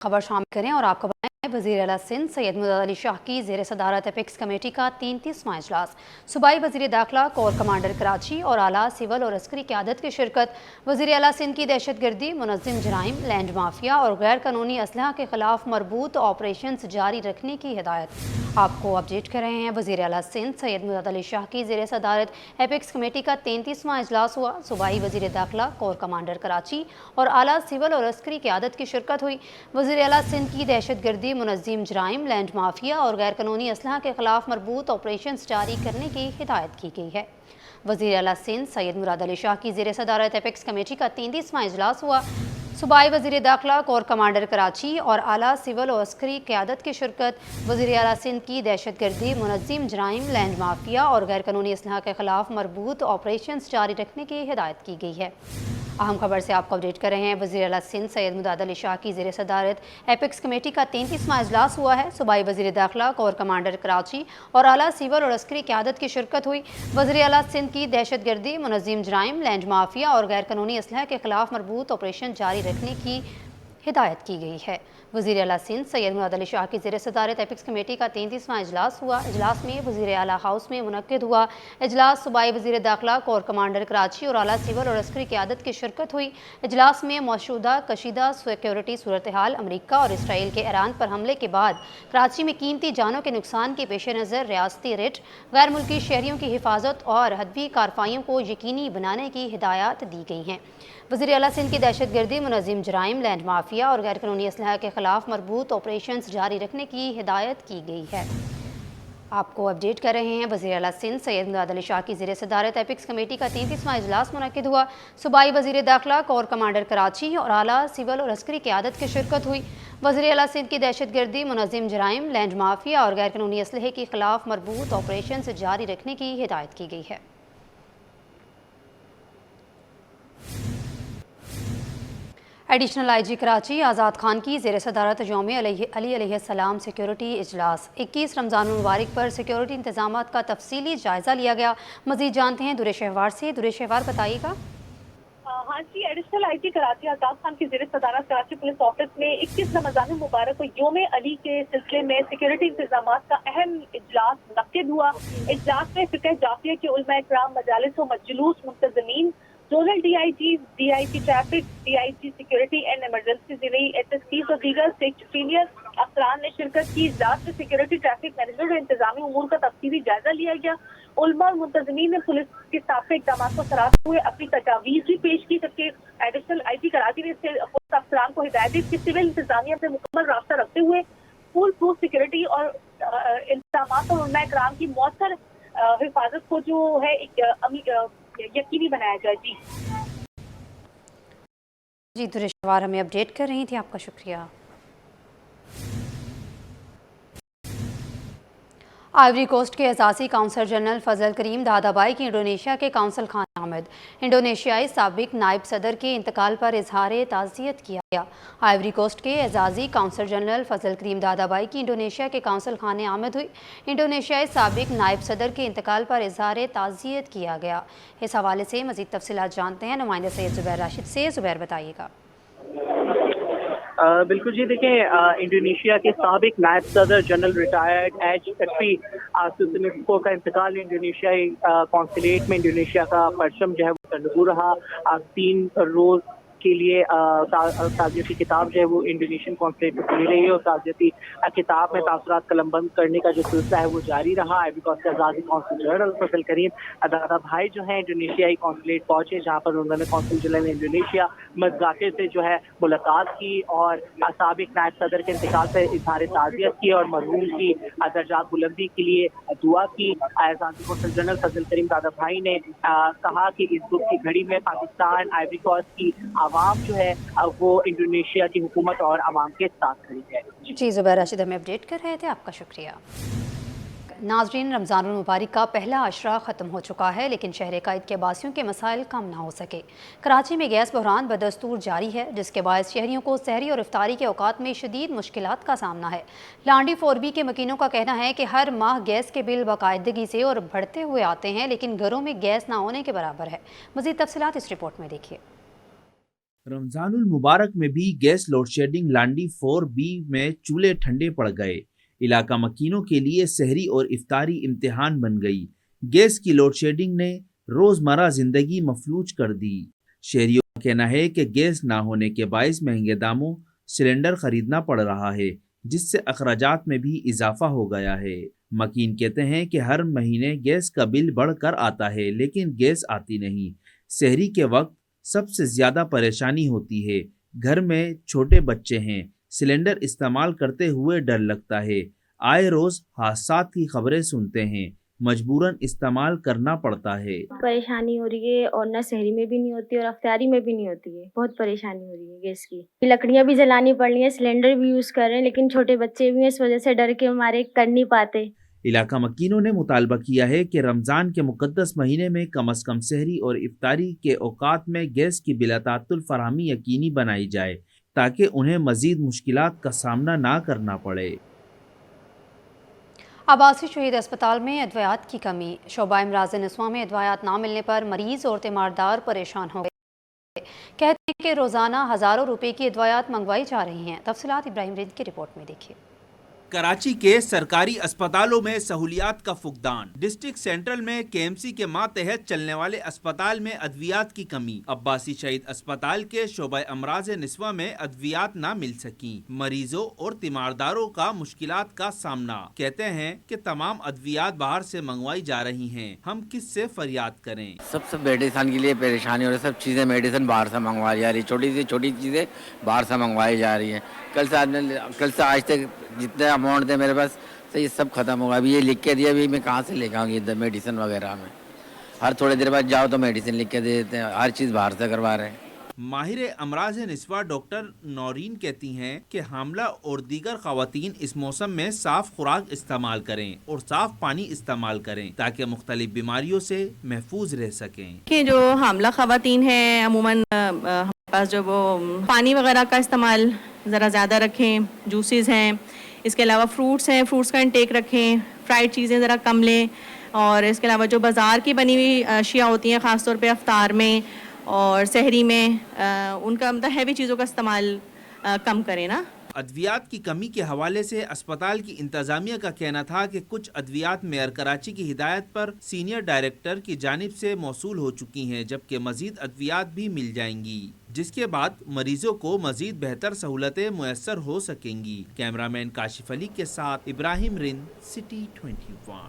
खबर शामिल करें और आपको बताएं, वज़ीर आला सिंध सैयद मुराद अली शाह की ज़ेर सदारत एपेक्स कमेटी का 33वां इजलास। सूबाई वज़ीर दाखिला, कोर कमांडर कराची और आला सिविल और अस्करी क़यादत की शिरकत। वज़ीर आला सिंध की दहशत गर्दी, मुनज़्ज़म जराइम, लैंड माफिया और गैर कानूनी असलहा के खिलाफ मरबूत ऑपरेशन जारी रखने की हिदायत। आपको अपडेट कर रहे हैं, वज़ीर आला सिंध सैयद मुराद अली शाह की ज़ेर सदारत एपेक्स कमेटी का 33वां इजलास हुआ। सूबाई वज़ीर दाखिला, कोर कमांडर कराची और आला सिविल और अस्करी क़यादत की शिरकत हुई। वज़ीर आला सिंध की दहशत गर्दी, मुनज़्ज़म जराइम, लैंड माफिया और गैर कानूनी असलहा के खिलाफ मरबूत ऑपरेशन जारी करने की हिदायत की गई है। वज़ीर आला सिंध सैयद मुराद अली शाह की ज़ेर सदारत एपेक्स कमेटी का 33वां इजलास हुआ। सूबाई वज़ीर दाखिला, कोर कमांडर कराची और आला सिविल और अस्करी क़यादत की शिरकत। वज़ीर आला सिंध की दहशत गर्दी, मुनज़्ज़म जराइम, लैंड माफिया और गैर कानूनी असलहा के खिलाफ मरबूत ऑपरेशन जारी रखने की हिदायत की गई है। अहम खबर से आपको अपडेट कर रहे हैं, वज़ीर आला सिंध सैयद मुराद अली शाह की ज़ेर सदारत एपेक्स कमेटी का 33वां इजलास हुआ है। सूबाई वज़ीर दाखिला, कोर कमांडर कराची और आला सिविल और अस्करी क़यादत की शिरकत हुई। वज़ीर आला सिंध की दहशत गर्दी, मुनज़्ज़म जराइम, लैंड माफिया और गैर कानूनी असलहा के खिलाफ मरबूत ऑपरेशन जारी रखने की हिदायत की गई है। वज़ीर आला सिंध सैयद मुराद अली शाह की ज़ेर सदारत एपेक्स कमेटी का 33वां इजलास हुआ। इजलास में वज़ीर आला हाउस में मुनक्किद हुआ। इजलास सूबाई वज़ीर दाखिला, कोर कमांडर कराची और आला सिविल और अस्करी क़यादत की शिरकत हुई। इजलास में मौजूदा कशीदा सिक्योरिटी सूरत हाल, अमरीका और इसराइल के ईरान पर हमले के बाद कराची में कीमती जानों के नुकसान के पेश नज़र रियासती रिट, गैर मुल्की शहरियों की हिफाजत और हदवी कार्रवाइयों को यकीनी बनाने की हिदायत दी गई हैं। वज़ीर आला सिंध की दहशत गर्दी, मुनज़्ज़म जराइम, लैंड माफिया और गैर कानूनी असलहा के खिलाफ मरबूत ऑपरेशन जारी रखने की हिदायत की गई है। आपको अपडेट कर रहे हैं, वज़ीर आला सिंध सैयद मुराद अली शाह की ज़ेर सदारत एपेक्स कमेटी का 33वां इजलास मुनक्किद हुआ। सूबाई वज़ीर दाखिला, कोर कमांडर कराची और आला सिविल और अस्करी क़यादत की शिरकत हुई। वज़ीर आला सिंध की दहशत गर्दी, मुनज़्ज़म जराइम, लैंड माफिया और गैर कानूनी असलहे के खिलाफ मरबूत ऑपरेशन जारी रखने की हिदायत की गई है। एडिशनल IG कराची आज़ाद खान की ज़ेर सदारत यौम अली अलैहिस्सलाम सिक्योरिटी इजलास। 21 रमज़ान मुबारक पर सिक्योरिटी इंतजाम का तफसीली जायज़ा लिया गया। मज़ीद जानते हैं दुरे शहवार से। दुरे शहवार, बताइएगा। हाँ जी, एडिशनल IG कराची आज़ाद खान की ज़ेर सदारत कराची पुलिस ऑफिस में 21 रमज़ान मुबारक को यौम अली के सिलसिले में सिक्योरिटी इंतजाम का अहम इजलास मुनक्किद हुआ। इजलास में फ़िक़ह जाफ़िया के उलमा इकराम, मजालिस व मजलूस मुंतज़मीन, zonal DIG traffic, DIG security and emergency ज़िले SSPs और दीगर सीनियर अफसरान ने शिरकत की। इजलास में सिक्योरिटी, ट्रैफिक मैनेजमेंट और इंतजामी उमूर का तफसीली जायजा लिया गया। उलमा और मुंतज़मीन ने पुलिस के साफ़े इक़दामात को सराहते हुए अपनी तजावीज़ भी पेश की, जबकि एडिशनल IG कराची ने पुलिस अफसरान को हिदायत दी कि सिविल इंतजामिया से मुकम्मल राब्ता रखते हुए फुल प्रूफ सिक्योरिटी और इंतजामात और उलमा इकराम की मौसर हिफाजत को जो है यकीनी बनाया जाए। जी, दुरे शहवार हमें अपडेट कर रही थी, आपका शुक्रिया। आइवरी कोस्ट के एजाज़ी काउंसल जनरल फजल करीम दादाबाई की इंडोनेशिया के काउंसल खाने आमद। इंडोनेशियाई साबिक नायब सदर के इंतकाल पर इजहार ताज़ियत किया गया। आइवरी कोस्ट के एजाज़ी काउंसल जनरल फजल करीम दादाबाई की इंडोनेशिया के काउंसल खाने आमद हुई। इंडोनेशियाई साबिक नायब सदर के इंतकाल पर इजहार ताज़ियत किया गया। इस हवाले से मज़ीद तफसीलात जानते हैं नुमाइंदा सैयद ज़ुबैर राशिद से। ज़ुबैर, बताइएगा। बिल्कुल जी, देखें, इंडोनेशिया के साबिक नायब सदर जनरल रिटायर्ड एच लुत्फ़ी सुसनिको का इंतकाल इंडोनेशियाई कौंसलेट में इंडोनेशिया का परचम जो है वो तनगू रहा। 3 रोज़ के लिए ताज़ियती किताब जो है वो इंडोनेशियन कौंसलेट में खुली रही है और ताज़ियती किताब में तासुरात कलमबंद करने का जो सिलसिला है वो जारी रहा। आइवरी कोस्ट के आज़ादी कौंसल जनरल फजल करीम दादाबाई जो है इंडोनेशियाई कौंसलेट पहुंचे, जहां पर उन्होंने कौंसल जनरल इंडोनेशिया मज़ाकिर से जो है मुलाकात की और साबिक नायब सदर के इंतकाल पर इजहार ताज़ियत की और मरहूम की दर्जात बुलंदी के लिए दुआ की। आज़ादी कौंसल जनरल फजल करीम दादाबाई ने कहा कि इस दुख की घड़ी में पाकिस्तान, आइवरी कोस्ट की आवाम जो है वो इंडोनेशिया की हुकूमत और आवाम के साथ खड़ी है। जी, ज़ुबैर राशिद हमें अपडेट कर रहे थे, आपका शुक्रिया। नाज़रीन, रमज़ान मुबारक का पहला अशरा ख़त्म हो चुका है, लेकिन शहर कायद के बासियों के मसाइल कम ना हो सके। कराची में गैस बहरान बदस्तूर जारी है, जिसके बायस शहरियों को सहरी और इफ्तारी के औकात में शदीद मुश्किलात का सामना है। लांडी 4B के मकीनों का कहना है कि हर माह गैस के बिल बाकायदगी से और बढ़ते हुए आते हैं, लेकिन घरों में गैस ना होने के बराबर है। मज़ीद तफसीलात इस रिपोर्ट में देखिए। रमजान उल मुबारक में भी गैस लोड शेडिंग लांडी 4B में चूल्हे ठंडे पड़ गए। इलाका मकीनों के लिए सहरी और इफ्तारी इम्तिहान बन गई। गैस की लोड शेडिंग ने रोजमर्रा जिंदगी मफलूज कर दी। शहरियों का कहना है कि गैस ना होने के बायस महंगे दामों सिलेंडर खरीदना पड़ रहा है, जिससे अखराजात में भी इजाफा हो गया है। मकीन कहते हैं कि हर महीने गैस का बिल बढ़कर आता है, लेकिन गैस आती नहीं। सहरी के वक्त सबसे ज्यादा परेशानी होती है। घर में छोटे बच्चे हैं, सिलेंडर इस्तेमाल करते हुए डर लगता है। आए रोज हादसात की खबरें सुनते हैं, मजबूरन इस्तेमाल करना पड़ता है। परेशानी हो रही है और ना शहरी में भी नहीं होती और अफ्तारी में भी नहीं होती है। बहुत परेशानी हो रही है गैस की। लकड़ियाँ भी जलानी पड़ रही हैं, सिलेंडर भी यूज़ कर रहे हैं, लेकिन छोटे बच्चे भी हैं, इस वजह से डर के मारे कर नहीं पाते। इलाका मकीनों ने मुतालबा किया है कि रमज़ान के मुक़द्दस महीने में कम अज़ कम सहरी और इफ्तारी के औकात में गैस की बिलातातुल फराहमी यकीनी बनाई जाए, ताकि उन्हें मज़ीद मुश्किलात का सामना ना करना पड़े। आबासी शहीद अस्पताल में अद्वियात की कमी। शोबा इमराज निस्वा में अद्वियात ना मिलने पर मरीज और तीमारदार परेशान हो गए। कहते हैं कि रोज़ाना हज़ारों रुपए की अद्वियात मंगवाई जा रही हैं। तफसीलात इब्राहिम रिंद की रिपोर्ट में देखिए। कराची के सरकारी अस्पतालों में सहूलियात का फुकदान। डिस्ट्रिक्ट सेंट्रल में KMC के मातहत चलने वाले अस्पताल में अद्वियात की कमी। अब्बासी शहीद अस्पताल के शोबा अमराज निस्वा में अद्वियात ना मिल सकी। मरीजों और तीमारदारों का मुश्किलात का सामना। कहते हैं कि तमाम अद्वियात बाहर से मंगवाई जा रही हैं, हम किस से फरियाद करें। सब मेडिसन के लिए परेशानी हो रही है। सब चीज़ें मेडिसिन बाहर से मंगवाई जा रही है, छोटी से छोटी चीज़ें बाहर से मंगवाई जा रही है। कल से आज तक जितने अमाउंट थे मेरे पास तो ये सब खत्म होगा। अभी ये लिख के दिया, अभी मैं कहाँ से लेके आऊँगी इधर मेडिसिन वगैरह में। हर थोड़ी देर बाद जाओ तो मेडिसिन लिख के दे देते हैं, हर चीज़ बाहर से करवा रहे हैं। माहिर अमराज निस्वा डॉक्टर नौरीन कहती हैं कि हामला और दीगर खवातीन इस मौसम में साफ खुराक इस्तेमाल करें और साफ पानी इस्तेमाल करें, ताकि मुख्तलिफ बीमारियों से महफूज रह सकें। कि जो हामला खवातीन हैं अमूमन हमारे पास जो वो पानी वगैरह का इस्तेमाल ज़रा ज़्यादा रखें, जूसेस हैं, इसके अलावा फ्रूट्स हैं, फ्रूट्स का इंटेक रखें, फ्राइड चीज़ें ज़रा कम लें, और इसके अलावा जो बाज़ार की बनी हुई अशिया होती हैं ख़ास तौर पे अफ्तार में और सहरी में, उनका मतलब हैवी चीज़ों का इस्तेमाल कम करें ना। अद्वियात की कमी के हवाले से अस्पताल की इंतजामिया का कहना था कि कुछ अद्वियात मेयर कराची की हिदायत पर सीनियर डायरेक्टर की जानिब से मौसूल हो चुकी हैं, जबकि मजीद अद्वियात भी मिल जाएंगी, जिसके बाद मरीजों को मजीद बेहतर सहूलतें मुयस्सर हो सकेंगी। कैमरामैन काशिफ अली के साथ इब्राहिम रिंद, सिटी 21।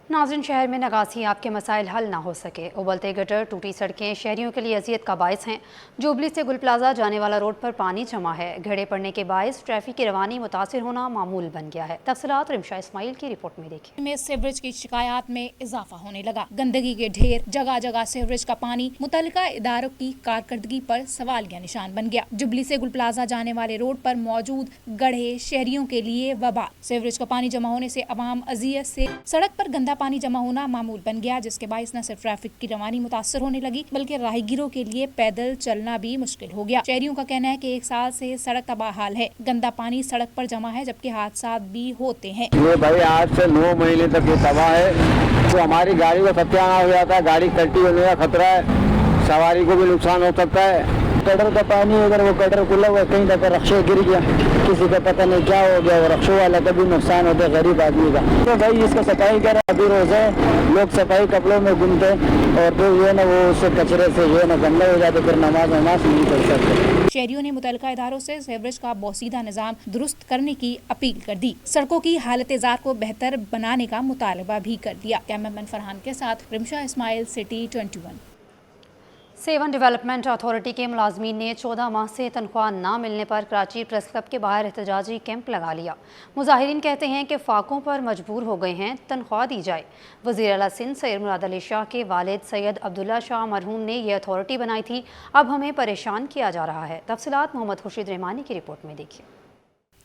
नाज़रीन, शहर में नगासी आपके मसाइल हल ना हो सके। उबलते गटर, टूटी सड़कें शहरियों के लिए अजियत का बायस हैं। जुबली से गुल प्लाजा जाने वाला रोड पर पानी जमा है। घड़े पड़ने के बायस ट्रैफिक की रवानी मुतासिर होना मामूल बन गया है। तफसीलात रिमशा इस्माइल की रिपोर्ट में देखिए। में सीवरेज की शिकायत में इजाफा होने लगा। गंदगी के ढेर, जगह जगह सीवरेज का पानी मुतल्लिका इदारों की कारकर्दगी पर सवालिया निशान बन गया। जुबली से गुल प्लाजा जाने वाले रोड पर मौजूद गढ़े शहरियों के लिए वबा। सीवरेज का पानी जमा होने से अवाम अजियत से, सड़क पर गंदा पानी जमा होना मामूल बन गया, जिसके बायस न सिर्फ ट्रैफिक की रवानी मुतासर होने लगी बल्कि राहगीरों के लिए पैदल चलना भी मुश्किल हो गया। शहरियों का कहना है कि 1 साल से सड़क तबाह हाल है। गंदा पानी सड़क पर जमा है, जबकि हादसा भी होते हैं। ये भाई आज से 9 महीने तक ये तबाह है, तो हमारी गाड़ी को सत्यानाश हो जाता है, गाड़ी कल्टी होने का खतरा है, सवारी को भी नुकसान हो सकता है। कटर का पानी अगर वो कटर खुला हुआ कहीं तक रक्शे गिर गया, किसी का पता नहीं क्या हो गया, वो रक्शों वाला का भी नुकसान होता है गरीब आदमी का। तो भाई इसका सफाई कर अभी रोज है, लोग सफाई कपड़ों में घूमते और फिर ये ना वो उससे कचरे से ये ना गंदा हो जाते, फिर नमाज नहीं पढ़ सकते। शहरियों ने मुतल्लिका इदारों से सीवरेज का बोसीदा निज़ाम दुरुस्त करने की अपील कर दी। सड़कों की हालत ज़ात को बेहतर बनाने का मुतालबा भी कर दिया। कैमरामैन फरहान के साथ Rimsha Ismail, city 21। Sehwan development authority के मुलाजमीन ने 14 माह से तनख्वाह ना मिलने पर कराची प्रेस क्लब के बाहर एहतजाजी कैंप लगा लिया। मुजाहिरीन कहते हैं कि फाकों पर मजबूर हो गए हैं, तनख्वाह दी जाए। वज़ीर आला सिंध सैयद मुराद अली शाह के वालिद सैयद अब्दुल्ला शाह मरहूम ने यह अथॉरिटी बनाई थी, अब हमें परेशान किया जा रहा है। तफसीलात मोहम्मद खुर्शीद रहमानी की रिपोर्ट में देखिए।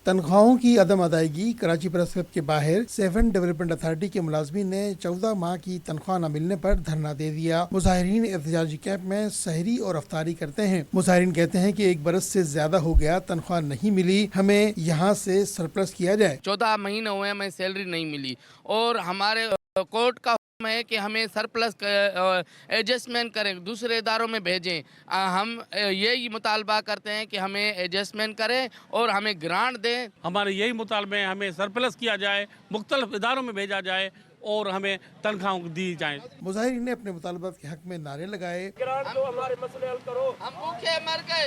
तनख्वाहों की अदम अदायगी। कराची प्रेस क्लब के बाहर सेवन डेवलपमेंट अथॉरिटी के मुलाजमीन ने 14 माह की तनख्वाह न मिलने पर धरना दे दिया। मुजाहिरीन एहतजाजी कैंप में सहरी और अफ्तारी करते हैं। मुजाहिरीन कहते हैं कि 1 बरस से ज्यादा हो गया, तनख्वाह नहीं मिली, हमें यहाँ से सरप्लस किया जाए। 14 महीने हुए हमें सैलरी नहीं मिली और हमारे कोर्ट का है कि हमें सरप्लस एडजस्टमेंट करें, दूसरे इदारों में भेजें। हम यही मुतालबा करते हैं कि हमें एडजस्टमेंट करें और हमें ग्रांट दें। हमारे यही मुतालबे हैं, हमें सरप्लस किया जाए, मुख्तलिफ इदारों में भेजा जाए और हमें तनख्वाह दी जाए। मुजाहिरीन ने अपने मुतालबात के हक में नारे लगाए। हमारे मसले हल करो, हम भूखे मर गए,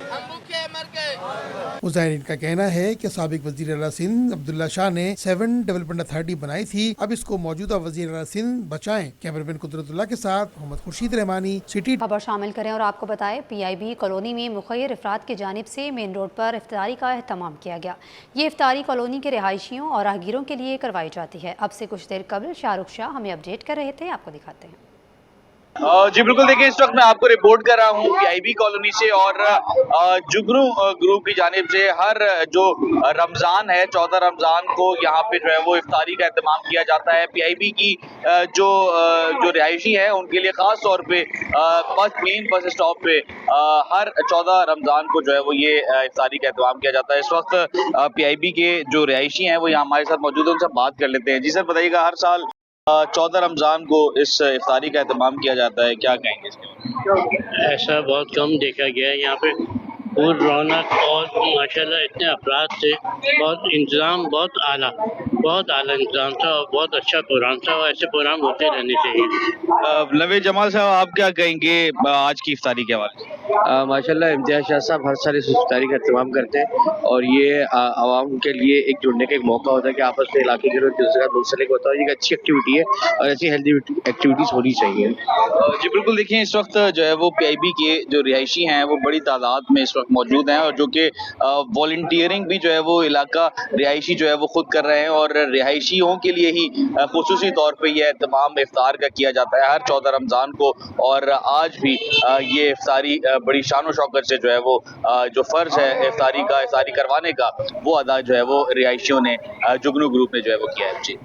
हम भूखे मर गए। मुजाहिरीन का कहना है कि साबिक वजीर आला सिंध अब्दुल्ला शाह ने 7 डेवलपमेंट अथॉरिटी बनाई थी, अब इसको मौजूदा वजीर आला सिंध बचाएं। कैमरामैन कुदरतुल्लाह के साथ मोहम्मद खुर्शीद रहमानी, सिटी। खबर शामिल करें और आपको बताएं, PIB कॉलोनी में मुखय्यर अफराद की जानिब से मेन रोड पर इफ्तारी का एहतमाम किया गया। ये इफ्तारी कॉलोनी के रिहायशियों और राहगीरों के लिए करवाई जाती है। अब से कुछ देर कबल शाहरुख शाह हमें अपडेट कर रहे थे, आपको दिखाते हैं। जी बिल्कुल, देखिए इस वक्त मैं आपको रिपोर्ट कर रहा हूँ PIB कॉलोनी से और जुगनू ग्रुप की जानिब से हर जो रमज़ान है 14 रमज़ान को यहाँ पे जो है वो इफ्तारी का एहतमाम किया जाता है। PIB की जो रिहायशी है उनके लिए ख़ास तौर पे मेन बस स्टॉप पे हर 14 रमज़ान को जो है वो ये इफ्तारी का एहतमाम किया जाता है। इस वक्त PIB के जो रिहायशी हैं वो यहाँ हमारे साथ मौजूद हैं, उनसे बात कर लेते हैं। जी सर बताइएगा, हर साल 14 रमज़ान को इस इफ्तारी का एहतमाम किया जाता है, क्या कहेंगे इसके बारे? ऐसा बहुत कम देखा गया है। यहाँ पे पूरी रौनक और माशाल्लाह इतने अफराद थे, बहुत इंतज़ाम, बहुत आला इंतज़ाम था और बहुत अच्छा प्रोग्राम था और ऐसे प्रोग्राम होते रहने चाहिए। नवे जमाल साहब, आप क्या कहेंगे आज की इफ्तारी के हवाले से? माशाल्लाह इम्तियाज़ शाह साहब हर साल इस इफ्तारी का एहतमाम करते हैं और ये आवाम के लिए एक जुड़ने का एक मौका होता है कि आपस में इलाके के लोग दूसरे का मुंसलिक होता है। ये एक अच्छी एक्टिविटी है और ऐसी हेल्दी एक्टिविटीज़ होनी चाहिए। जी बिल्कुल, देखिए इस वक्त जो है वो PIB के जो रिहायशी हैं वो बड़ी तादाद में इस वक्त मौजूद हैं और जो कि वॉलंटियरिंग भी जो है वो इलाका रिहायशी जो है वो खुद कर रहे हैं और रिहायशियों के लिए ही खुसूसी तौर पे ये एहतमाम इफ्तार का किया जाता है हर 14 रमज़ान को। और आज भी ये इफ्तारी बड़ी शान शौकत से जो है वो जो फ़र्ज़ है इफ्तारी करवाने का वो अदा जो है वो रिहायशियों ने जुगनू ग्रुप ने जो है वो किया है। जी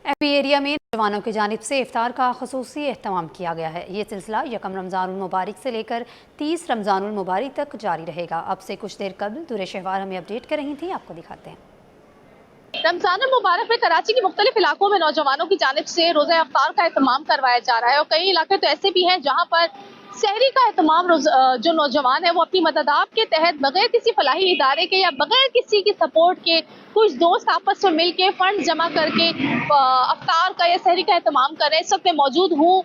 MP एरिया में नौजवानों की जानिब से इफ्तार का खुसूसी एहतमाम किया गया है। ये सिलसिला 1 रमज़ानुल मुबारक से लेकर 30 रमज़ानुल मुबारक तक जारी रहेगा। अब से कुछ देर कबल दूर शहवार हमें अपडेट कर रही थी, आपको दिखाते हैं। रमजानुल मुबारक में कराची के मुख्तलिफ इलाकों में नौजवानों की जानिब से रोज़ा इफ्तार का एहतमाम करवाया जा रहा है और कई इलाके तो ऐसे भी हैं जहाँ पर शहरी का एहतमाम जो नौजवान है वो अपनी मददाब के तहत बगैर किसी फलाही इदारे के या बगैर किसी की सपोर्ट के कुछ दोस्त आपस में मिल के फंड जमा करके अफ्तार का या शहरी का एहतमाम कर रहे हैं। इस वक्त मैं मौजूद हूँ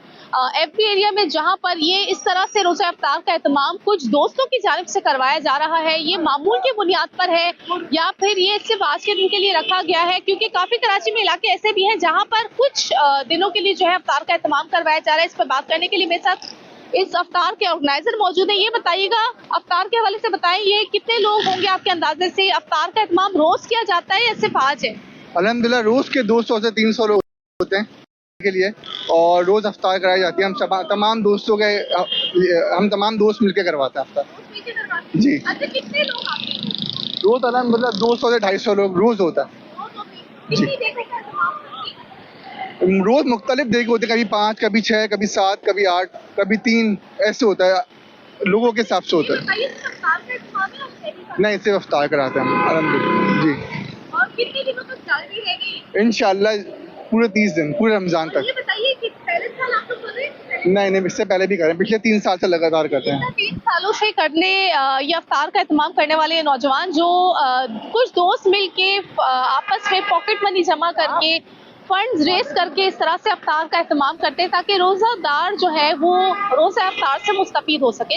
MP एरिया में जहाँ पर ये इस तरह से रोज़ा इफ्तार का एहतमाम कुछ दोस्तों की जानिब से करवाया जा रहा है। ये मामूल की बुनियाद पर है या फिर ये सिर्फ आज के दिन के लिए रखा गया है, क्योंकि काफ़ी कराची में इलाके ऐसे भी हैं जहाँ पर कुछ दिनों के लिए जो है अफ्तार का एहतमाम करवाया जा रहा है। इस पर बात करने के लिए मेरे साथ इस अफ्तार के ऑर्गेनाइजर मौजूद हैं। ये बताइएगा, अफ्तार के हवाले से बताएं, ये कितने लोग होंगे आपके अंदाजे से? अफ्तार का एहतमाम रोज किया जाता है या सिर्फ आज है? अल्हम्दुलिल्लाह रोज के 200 से 300 लोग होते हैं के लिए और रोज अफ्तार कराई जाती है। हम तमाम दोस्त मिलकर करवाते हैं अफ्तार। जी कितने लोग आते हैं रोज? अल्हम्दुलिल्लाह 200 से 250 लोग रोज होता है। रोज मुख्तलिफ देख होते हैं, कभी 5, कभी 6, कभी 7, कभी 8, कभी 3, ऐसे होता है, लोगों के हिसाब से होता है। नहीं, सिर्फ अफ्तार कराते हैं अल्हम्दुलिल्लाह। जी और कितने दिनों तक जारी रहेगी? इंशाल्लाह पूरे 30 दिन, पूरे रमजान तक। ये बताइए कि पहले साल आप लोग कर रहे हैं? नहीं, इससे पहले भी करें, पिछले 3 साल से लगातार करते हैं। 3 सालों से करने ये अफ्तार का एहतमाम करने वाले नौजवान जो कुछ दोस्त मिल के आपस में पॉकेट मनी जमा करके फंड्स रेस करके इस तरह से अफ्तार का एहतमाम करते हैं ताकि रोज़ादार जो है वो रोज़ा अफ्तार से मुस्तफीद हो सके।